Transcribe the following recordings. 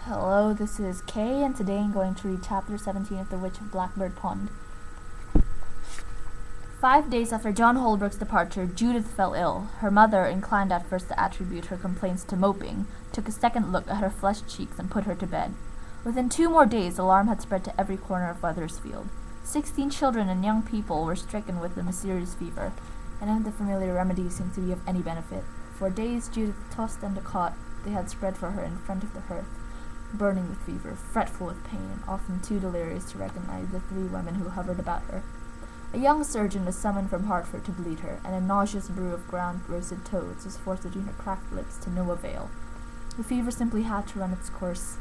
Hello, this is Kay, and today I'm going to read Chapter 17 of The Witch of Blackbird Pond. 5 days after John Holbrook's departure, Judith fell ill. Her mother, inclined at first to attribute her complaints to moping, took a second look at her flushed cheeks and put her to bed. Within 2 more days, alarm had spread to every corner of Wethersfield. 16 children and young people were stricken with the mysterious fever, and none of the familiar remedies seemed to be of any benefit. For days, Judith tossed on the cot they had spread for her in front of the hearth, burning with fever, fretful with pain, and often too delirious to recognize the 3 women who hovered about her. A young surgeon was summoned from Hartford to bleed her, and a nauseous brew of ground roasted toads was forced between her cracked lips to no avail. The fever simply had to run its course.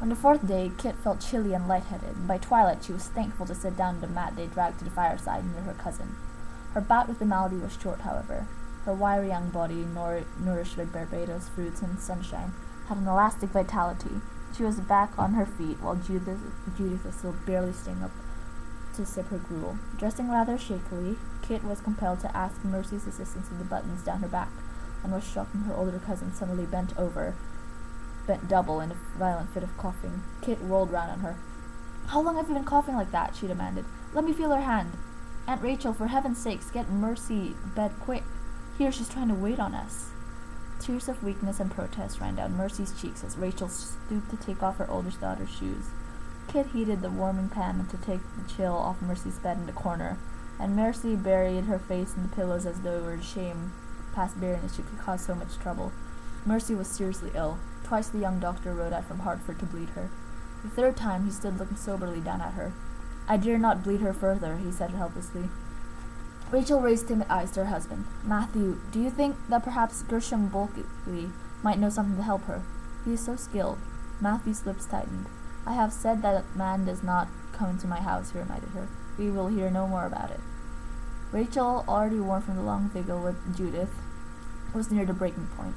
On the 4th day, Kit felt chilly and lightheaded, and by twilight she was thankful to sit down on the mat they dragged to the fireside near her cousin. Her bout with the malady was short, however. Her wiry young body, nourished by Barbados fruits and sunshine, had an elastic vitality. She was back on her feet, while Judith was still barely staying up to sip her gruel. Dressing rather shakily, Kit was compelled to ask Mercy's assistance with the buttons down her back, and was shocked when her older cousin suddenly bent double in a violent fit of coughing. Kit rolled round on her. "How long have you been coughing like that?" she demanded. "Let me feel her hand. Aunt Rachel, for heaven's sakes, get Mercy bed quick. Here, she's trying to wait on us." Tears of weakness and protest ran down Mercy's cheeks as Rachel stooped to take off her oldest daughter's shoes. Kit heated the warming pan to take the chill off Mercy's bed in the corner, and Mercy buried her face in the pillows as though it were shame past bearing that she could cause so much trouble. Mercy was seriously ill. Twice the young doctor rode out from Hartford to bleed her. The 3rd time he stood looking soberly down at her. "I dare not bleed her further," he said helplessly. Rachel raised timid eyes to her husband. "Matthew, do you think that perhaps Gershom Bulkley might know something to help her? He is so skilled." Matthew's lips tightened. "I have said that man does not come into my house," he reminded her. "We will hear no more about it." Rachel, already worn from the long vigil with Judith, was near the breaking point.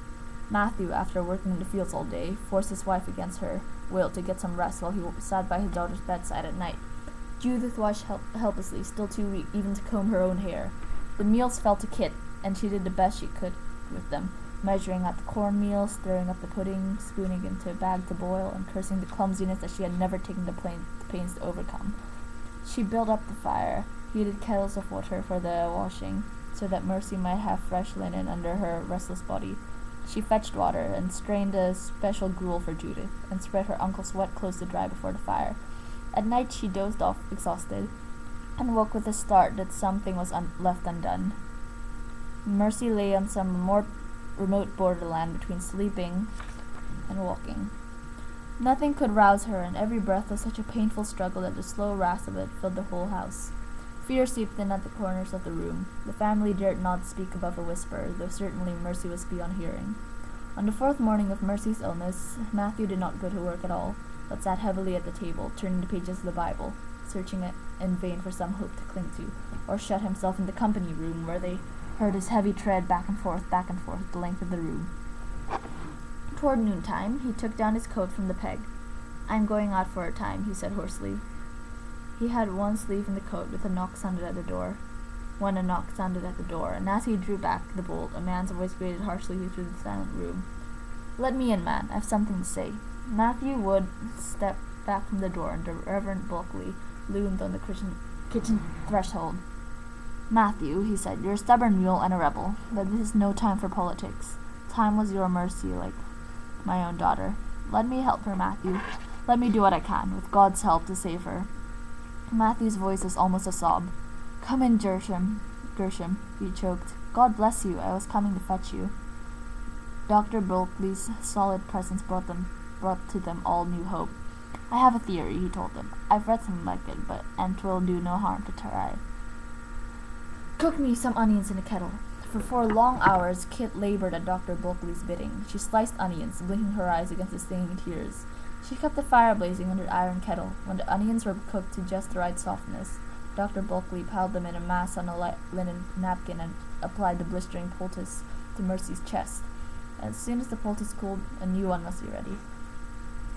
Matthew, after working in the fields all day, forced his wife against her will to get some rest while he sat by his daughter's bedside at night. Judith watched helplessly, still too weak even to comb her own hair. The meals fell to Kit, and she did the best she could with them, measuring out the cornmeal, stirring up the pudding, spooning into a bag to boil, and cursing the clumsiness that she had never taken the pains to overcome. She built up the fire, heated kettles of water for the washing, so that Mercy might have fresh linen under her restless body. She fetched water, and strained a special gruel for Judith, and spread her uncle's wet clothes to dry before the fire. At night she dozed off, exhausted, and woke with a start that something was left undone. Mercy lay on some more remote borderland between sleeping and walking. Nothing could rouse her, and every breath was such a painful struggle that the slow rasp of it filled the whole house. Fear seeped in at the corners of the room. The family dared not speak above a whisper, though certainly Mercy was beyond hearing. On the 4th morning of Mercy's illness, Matthew did not go to work at all, but sat heavily at the table, turning the pages of the Bible, searching it in vain for some hope to cling to, or shut himself in the company room, where they heard his heavy tread back and forth, the length of the room. Toward noontime, he took down his coat from the peg. "I'm going out for a time," he said hoarsely. He had one sleeve in the coat when a knock sounded at the door, and as he drew back the bolt, a man's voice grated harshly through the silent room. "Let me in, man. I've something to say." Matthew Wood stepped back from the door, and the Reverend Bulkley loomed on the kitchen threshold. "Matthew," he said, "you're a stubborn mule and a rebel, but this is no time for politics. Time was your Mercy, like my own daughter. Let me help her, Matthew. Let me do what I can, with God's help, to save her." Matthew's voice was almost a sob. "Come in, Gershom," he choked. "God bless you. I was coming to fetch you." Dr. Bulkley's solid presence brought to them all new hope. "I have a theory," he told them. "I've read something like it, and 'twill do no harm to try. Cook me some onions in a kettle." For 4 long hours, Kit labored at Dr. Bulkley's bidding. She sliced onions, blinking her eyes against the stinging tears. She kept the fire blazing under the iron kettle. When the onions were cooked to just the right softness, Dr. Bulkley piled them in a mass on a linen napkin and applied the blistering poultice to Mercy's chest. As soon as the poultice cooled, a new one must be ready.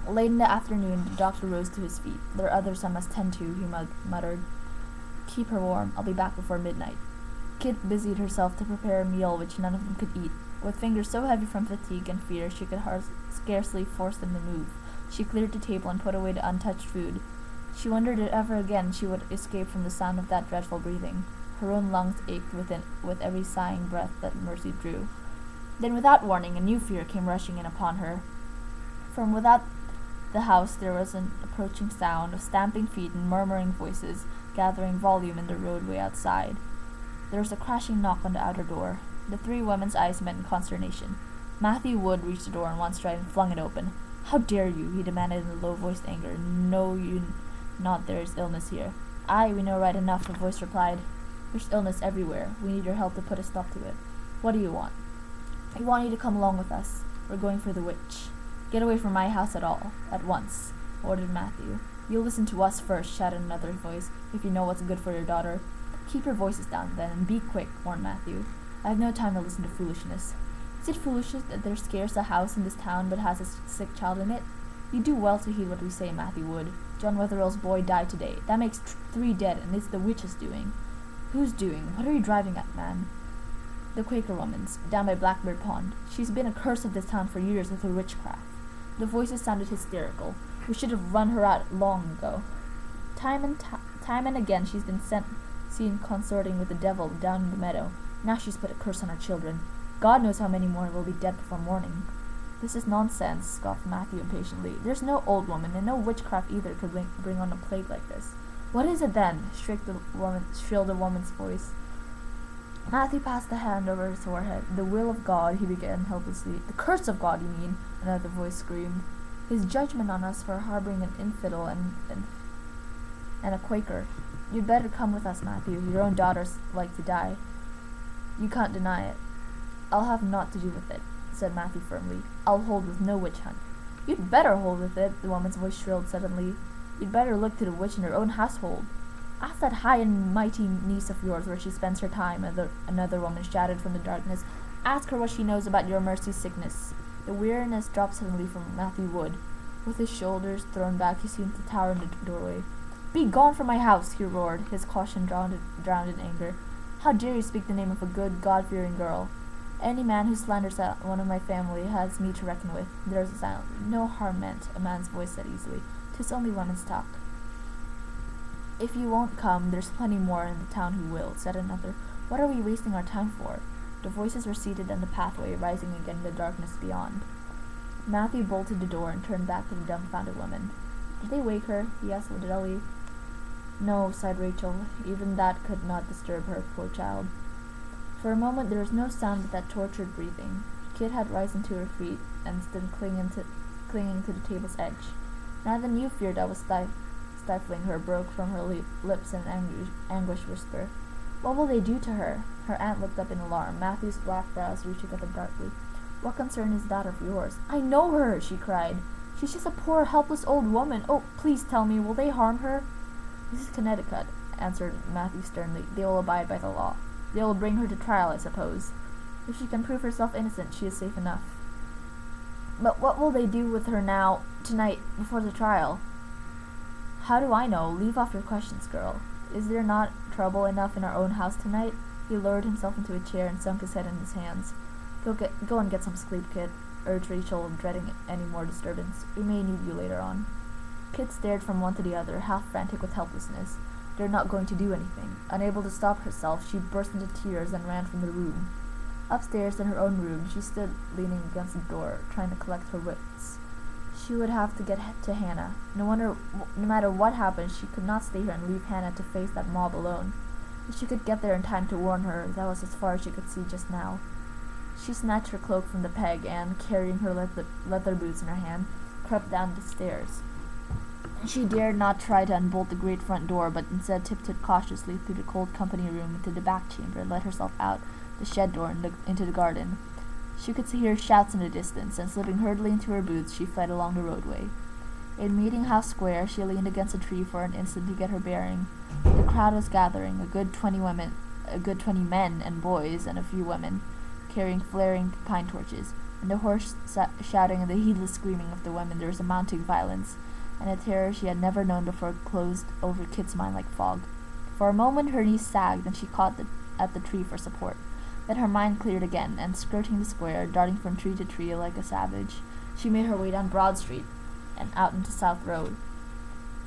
Late in the afternoon, the doctor rose to his feet. "There are others I must tend to," he muttered. "Keep her warm. I'll be back before midnight." Kit busied herself to prepare a meal which none of them could eat, With fingers so heavy from fatigue and fear she could scarcely force them to move, she cleared the table and put away the untouched food. She wondered if ever again she would escape from the sound of that dreadful breathing. Her own lungs ached with every sighing breath that Mercy drew. Then, without warning, a new fear came rushing in upon her. From without the house there was an approaching sound of stamping feet and murmuring voices, gathering volume in the roadway outside. There was a crashing knock on the outer door. The three women's eyes met in consternation. Matthew Wood reached the door in one stride and flung it open. "How dare you?" he demanded in a low-voiced anger. "Know you not there is illness here?" "Aye, we know right enough," the voice replied. "There's illness everywhere. We need your help to put a stop to it. What do you want?" "We want you to come along with us. We're going for the witch." "Get away from my house at once," ordered Matthew. "You'll listen to us first," shouted another voice, "if you know what's good for your daughter." "Keep your voices down, then, and be quick," warned Matthew. "I have no time to listen to foolishness." "Is it foolishness that there's scarce a house in this town but has a sick child in it? You do well to heed what we say, Matthew Wood. John Wetherell's boy died today. That makes 3 dead, and it's the witch's doing." "Who's doing? What are you driving at, man?" "The Quaker woman's, down by Blackbird Pond. She's been a curse of this town for years with her witchcraft." The voices sounded hysterical. "We should have run her out long ago. Time and again she's been seen consorting with the devil down in the meadow. Now she's put a curse on our children. God knows how many more will be dead before morning." "This is nonsense," scoffed Matthew impatiently. "There's no old woman, and no witchcraft either could bring on a plague like this." "What is it then?" shrilled a woman's voice. Matthew passed a hand over his forehead. "The will of God," he began helplessly. "The curse of God, you mean?" another voice screamed. "His judgment on us for harboring an infidel and a Quaker. You'd better come with us, Matthew. Your own daughter's like to die. You can't deny it." "I'll have naught to do with it," said Matthew firmly. "I'll hold with no witch hunt." "You'd better hold with it," the woman's voice shrilled suddenly. "You'd better look to the witch in her own household." "Ask that high and mighty niece of yours where she spends her time," another woman shouted from the darkness. "Ask her what she knows about your Mercy's sickness." The weariness dropped suddenly from Matthew Wood. With his shoulders thrown back, he seemed to tower in the doorway. "Be gone from my house!" he roared, his caution drowned in anger. "How dare you speak the name of a good, God-fearing girl? Any man who slanders one of my family has me to reckon with." There was a silence. "No harm meant," a man's voice said easily. "'Tis only women's talk." "If you won't come, there's plenty more in the town who will," said another. "What are we wasting our time for?" The voices receded on the pathway, rising again in the darkness beyond. Matthew bolted the door and turned back to the dumbfounded woman. "Did they wake her?" he asked dully. "No," sighed Rachel. "Even that could not disturb her, poor child." For a moment there was no sound but that tortured breathing. Kit had risen to her feet and stood clinging to the table's edge. Now the new fear that was stifling her broke from her lips in an anguished whisper. "What will they do to her?" Her aunt looked up in alarm, Matthew's black brows reaching at them darkly. "What concern is that of yours?" "I know her!" she cried. "She's just a poor, helpless old woman. Oh, please tell me, will they harm her?" "This is Connecticut," answered Matthew sternly. "They will abide by the law. They will bring her to trial, I suppose. If she can prove herself innocent, she is safe enough." "But what will they do with her tonight, before the trial?" "How do I know? Leave off your questions, girl. Is there not trouble enough in our own house tonight?" He lowered himself into a chair and sunk his head in his hands. Go and get some sleep, Kit," urged Rachel, dreading any more disturbance. "We may need you later on." Kit stared from one to the other, half frantic with helplessness. They're not going to do anything. Unable to stop herself, she burst into tears and ran from the room. Upstairs in her own room, she stood leaning against the door, trying to collect her wits. She would have to get to Hannah. No matter what happened, she could not stay here and leave Hannah to face that mob alone. If she could get there in time to warn her, that was as far as she could see just now. She snatched her cloak from the peg and, carrying her leather boots in her hand, crept down the stairs. She dared not try to unbolt the great front door, but instead tiptoed cautiously through the cold company room into the back chamber and let herself out the shed door and into the garden. She could hear shouts in the distance, and slipping hurriedly into her boots, she fled along the roadway. In Meeting House Square, she leaned against a tree for an instant to get her bearing. The crowd was gathering, a good 20 men and boys, and a few women, carrying flaring pine torches. In the hoarse shouting and the heedless screaming of the women, there was a mounting violence, and a terror she had never known before closed over Kit's mind like fog. For a moment her knees sagged, and she caught at the tree for support. Then her mind cleared again, and skirting the square, darting from tree to tree like a savage, she made her way down Broad Street and out into South Road.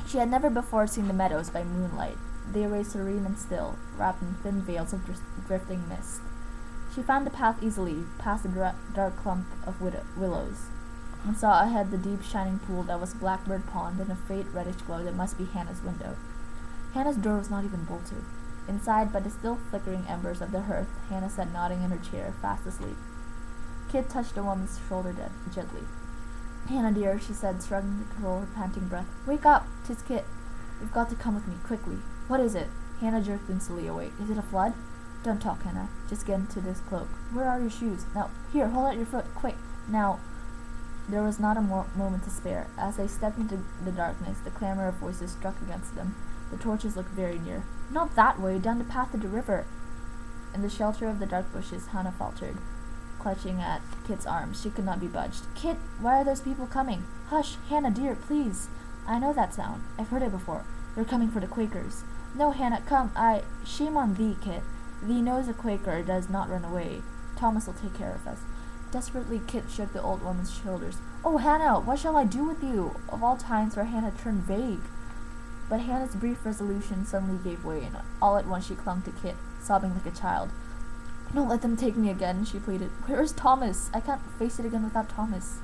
She had never before seen the meadows by moonlight. They lay serene and still, wrapped in thin veils of drifting mist. She found the path easily, past a dark clump of willows, and saw ahead the deep shining pool that was Blackbird Pond in a faint reddish glow that must be Hannah's window. Hannah's door was not even bolted. Inside, by the still flickering embers of the hearth, Hannah sat nodding in her chair, fast asleep. Kit touched the woman's shoulder gently. "Hannah, dear," she said, struggling to control her panting breath. "Wake up! 'Tis Kit. You've got to come with me, quickly." "What is it?" Hannah jerked instantly awake. "Is it a flood?" "Don't talk, Hannah. Just get into this cloak. Where are your shoes? Now, here, hold out your foot, quick. Now." There was not a moment to spare. As they stepped into the darkness, the clamor of voices struck against them. The torches looked very near. "Not that way, down the path to the river." In the shelter of the dark bushes, Hannah faltered, clutching at Kit's arms. She could not be budged. "Kit, why are those people coming?" "Hush, Hannah, dear, please." "I know that sound. I've heard it before. They're coming for the Quakers." "No, Hannah, come. Shame on thee, Kit. Thee knows a Quaker does not run away. Thomas will take care of us." Desperately, Kit shook the old woman's shoulders. "Oh, Hannah, what shall I do with you?" Of all times where Hannah turned vague. But Hannah's brief resolution suddenly gave way, and all at once she clung to Kit, sobbing like a child. "Don't let them take me again," she pleaded. "Where is Thomas? I can't face it again without Thomas."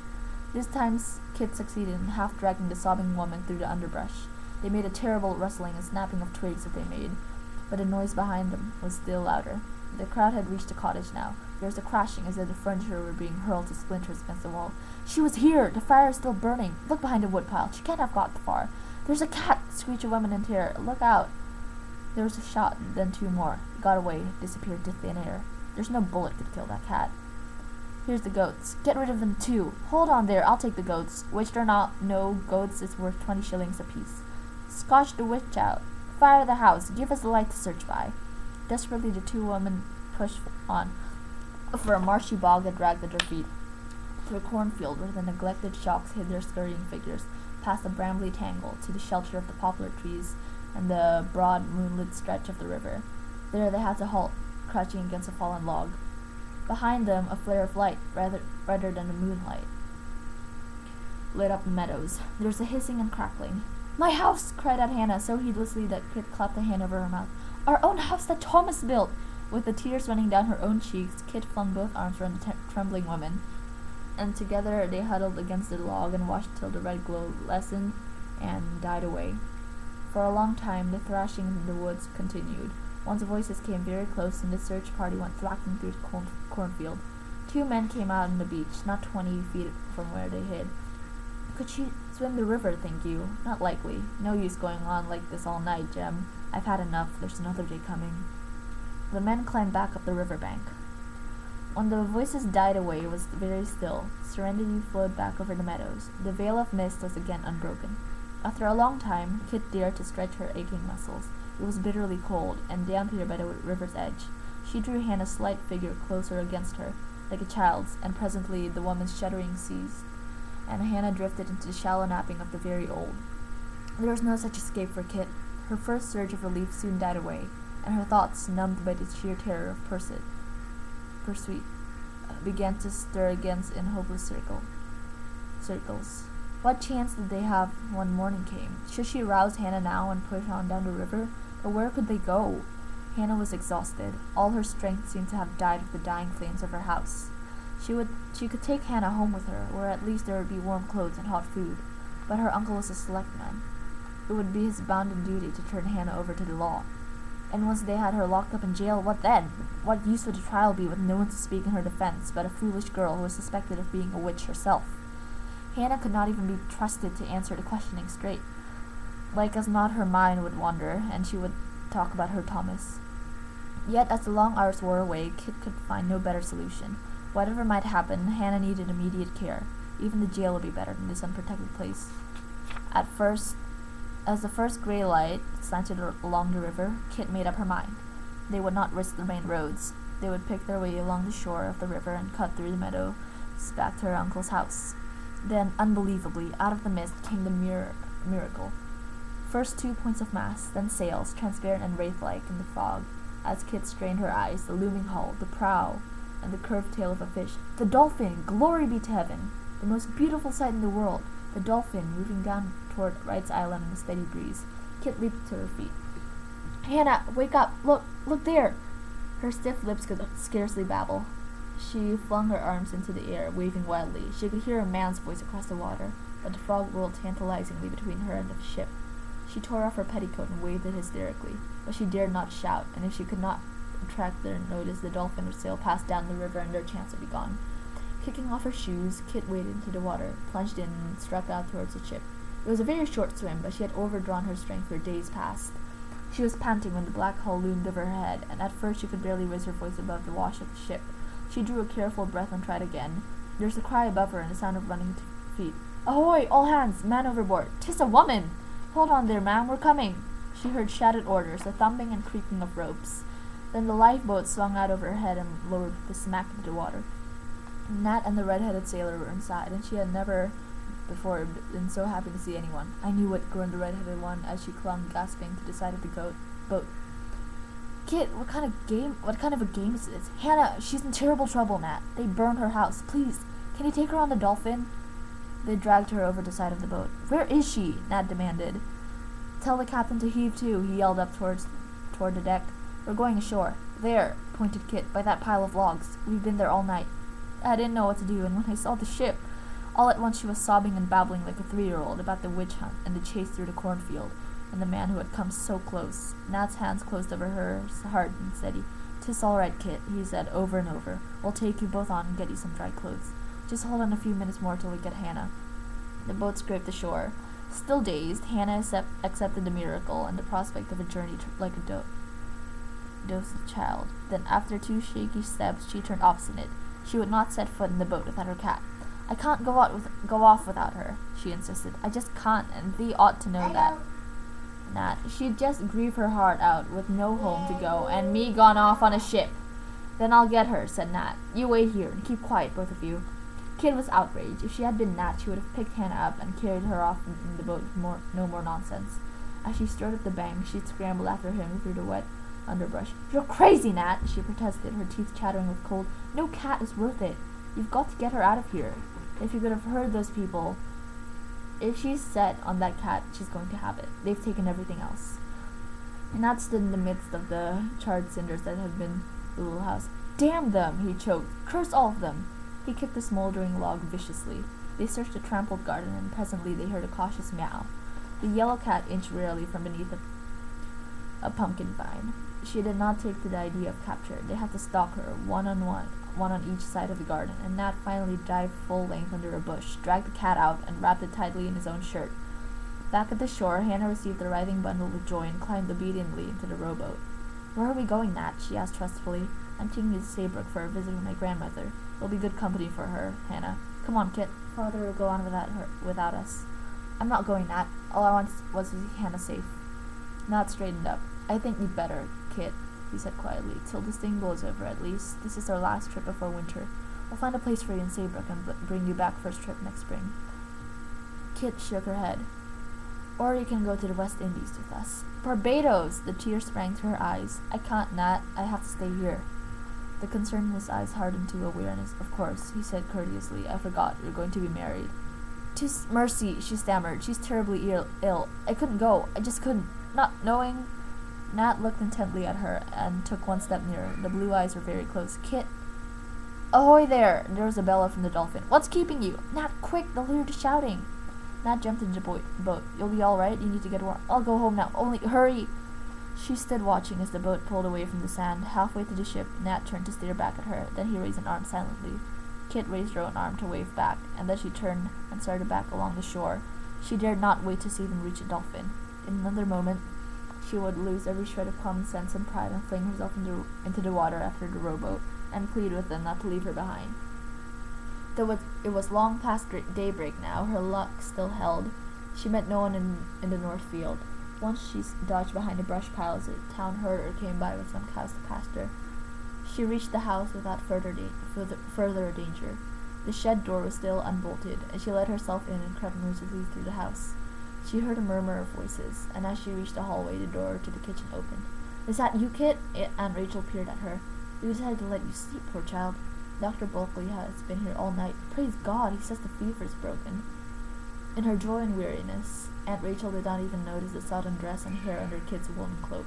This time Kit succeeded in half dragging the sobbing woman through the underbrush. They made a terrible rustling and snapping of twigs that they made, but the noise behind them was still louder. The crowd had reached the cottage now. There was a crashing as if the furniture were being hurled to splinters against the wall. "She was here! The fire is still burning! Look behind the woodpile! She can't have got far! There's a cat!" screeched a woman in terror. "Look out!" There was a shot, then two more. It got away, disappeared to thin air. "There's no bullet could kill that cat." "Here's the goats. Get rid of them too. Hold on there, I'll take the goats. Witch or not, no, goats is worth 20 shillings apiece. Scotch the witch out. Fire the house. Give us a light to search by." Desperately, the two women pushed on over a marshy bog that dragged at their feet, through a cornfield where the neglected shocks hid their scurrying figures, past a brambly tangle, to the shelter of the poplar trees and the broad moonlit stretch of the river. There they had to halt, crouching against a fallen log. Behind them, a flare of light, rather than the moonlight, lit up the meadows. There was a hissing and crackling. "My house!" cried out Hannah, so heedlessly that Kit clapped a hand over her mouth. "Our own house that Thomas built!" With the tears running down her own cheeks, Kit flung both arms around the trembling woman, and together they huddled against the log and watched till the red glow lessened and died away. For a long time, the thrashing in the woods continued. Once voices came very close, and the search party went thwacking through the cornfield. Two men came out on the beach, not 20 feet from where they hid. "Could she swim the river, think you?" "Not likely. No use going on like this all night, Jem. I've had enough. There's another day coming." The men climbed back up the river bank. When the voices died away, it was very still. Serenity flowed back over the meadows. The veil of mist was again unbroken. After a long time, Kit dared to stretch her aching muscles. It was bitterly cold, and damp here by the river's edge. She drew Hannah's slight figure closer against her, like a child's, and presently the woman's shuddering ceased, and Hannah drifted into the shallow napping of the very old. There was no such escape for Kit. Her first surge of relief soon died away, and her thoughts, numbed by the sheer terror of pursuit, began to stir again in hopeless circles. What chance did they have when morning came? Should she rouse Hannah now and push on down the river? But where could they go? Hannah was exhausted. All her strength seemed to have died with the dying flames of her house. She could take Hannah home with her, where at least there would be warm clothes and hot food. But her uncle was a select man. It would be his bounden duty to turn Hannah over to the law. And once they had her locked up in jail, what then? What use would the trial be with no one to speak in her defense but a foolish girl who was suspected of being a witch herself? Hannah could not even be trusted to answer the questioning straight. Like as not, her mind would wander, and she would talk about her Thomas. Yet, as the long hours wore away, Kit could find no better solution. Whatever might happen, Hannah needed immediate care. Even the jail would be better than this unprotected place. As the first grey light slanted along the river, Kit made up her mind. They would not risk the main roads. They would pick their way along the shore of the river and cut through the meadows back to her uncle's house. Then, unbelievably, out of the mist came the miracle. First 2 points of masts, then sails, transparent and wraith-like in the fog, as Kit strained her eyes, the looming hull, the prow, and the curved tail of a fish. The Dolphin! Glory be to heaven! The most beautiful sight in the world! The Dolphin, moving down toward Wright's Island in a steady breeze. Kit leaped to her feet. Hannah, wake up! Look there! Her stiff lips could scarcely babble. She flung her arms into the air, waving wildly. She could hear a man's voice across the water, but the frog whirled tantalizingly between her and the ship. She tore off her petticoat and waved it hysterically, but she dared not shout, and if she could not attract their notice, the Dolphin would sail past down the river and their chance would be gone. Kicking off her shoes, Kit waded into the water, plunged in, and struck out towards the ship. It was a very short swim, but she had overdrawn her strength for days past. She was panting when the black hull loomed over her head, and at first she could barely raise her voice above the wash of the ship. She drew a careful breath and tried again. There was a cry above her and the sound of running feet. "Ahoy! All hands! Man overboard! 'Tis a woman! Hold on there, ma'am, we're coming!" She heard shouted orders, the thumping and creaking of ropes. Then the lifeboat swung out over her head and lowered with a smack into the water. Nat and the red-headed sailor were inside, and she had never before been so happy to see anyone. "I knew it," groaned the red-headed one as she clung, gasping, to the side of the boat. "Kit, what kind of a game is this? Hannah, she's in terrible trouble, Nat. They burned her house. Please, can you take her on the Dolphin?" They dragged her over the side of the boat. "Where is she?" Nat demanded. "Tell the captain to heave to," he yelled up toward the deck. "We're going ashore." "There," pointed Kit, "by that pile of logs. We've been there all night." I didn't know what to do, and when I saw the ship, all at once she was sobbing and babbling like a 3-year-old about the witch hunt and the chase through the cornfield, and the man who had come so close. Nat's hands closed over hers, hard and steady. "'Tis all right, Kit," he said over and over. "We'll take you both on and get you some dry clothes. Just hold on a few minutes more till we get Hannah." The boat scraped the shore. Still dazed, Hannah accepted the miracle and the prospect of a journey like a docile child. Then, after 2 shaky steps, she turned obstinate. She would not set foot in the boat without her cat. "I can't go off without her," she insisted. "I just can't, and thee ought to know that." Nat, "She'd just grieve her heart out with no home to go, and me gone off on a ship." "Then I'll get her," said Nat. "You wait here, and keep quiet, both of you." Kit was outraged. If she had been Nat, she would have picked Hannah up and carried her off in the boat with no more nonsense. As she strode up the bank, she'd scramble after him through the wet underbrush. "You're crazy, Nat!" she protested, her teeth chattering with cold. "No cat is worth it. You've got to get her out of here. If you could have heard those people. If she's set on that cat, she's going to have it. They've taken everything else." Nat stood in the midst of the charred cinders that had been the little house. "Damn them!" he choked. "Curse all of them!" He kicked the smoldering log viciously. They searched the trampled garden, and presently they heard a cautious meow. The yellow cat inched warily from beneath a pumpkin vine. She did not take to the idea of capture. They had to stalk her, one on each side of the garden, and Nat finally dived full length under a bush, dragged the cat out, and wrapped it tightly in his own shirt. Back at the shore, Hannah received the writhing bundle with joy and climbed obediently into the rowboat. "Where are we going, Nat?" she asked trustfully. "I'm taking you to Saybrook for a visit with my grandmother. It'll be good company for her, Hannah. Come on, Kit. Father will go on without us." "I'm not going, Nat. All I want was to see Hannah safe." Nat straightened up. "I think you'd better, Kit," he said quietly, "till this thing blows over, at least. This is our last trip before winter. We'll find a place for you in Saybrook and bring you back first trip next spring." Kit shook her head. "Or you can go to the West Indies with us." "Barbados!" The tears sprang to her eyes. "I can't, Nat. I have to stay here." The concern in his eyes hardened to awareness. "Of course," he said courteously. "I forgot. You're going to be married." "'Tis mercy," she stammered. "She's terribly ill. I couldn't go. I just couldn't. Not knowing—" Nat looked intently at her and took one step nearer. The blue eyes were very close. "Kit!" "Ahoy there!" There was a bellow from the Dolphin. "What's keeping you?" "Nat, quick! They'll hear the shouting." Nat jumped into the boat. "You'll be all right? You need to get warm." "I'll go home now. Only hurry!" She stood watching as the boat pulled away from the sand. Halfway to the ship, Nat turned to stare back at her. Then he raised an arm silently. Kit raised her own arm to wave back, and then she turned and started back along the shore. She dared not wait to see them reach the Dolphin. In another moment, she would lose every shred of common sense and pride and fling herself into the water after the rowboat, and plead with them not to leave her behind. Though it was long past daybreak now, her luck still held. She met no one in the north field. Once she dodged behind a brush pile as a town herder came by with some cows to pasture. She reached the house without further danger. The shed door was still unbolted, and she let herself in and crept noiselessly through the house. She heard a murmur of voices, and as she reached the hallway, the door to the kitchen opened. "Is that you, Kit?" Aunt Rachel peered at her. "We decided to let you sleep, poor child. Dr. Bulkley has been here all night. Praise God, he says the fever's broken." In her joy and weariness, Aunt Rachel did not even notice the sodden dress and hair under Kit's woolen cloak.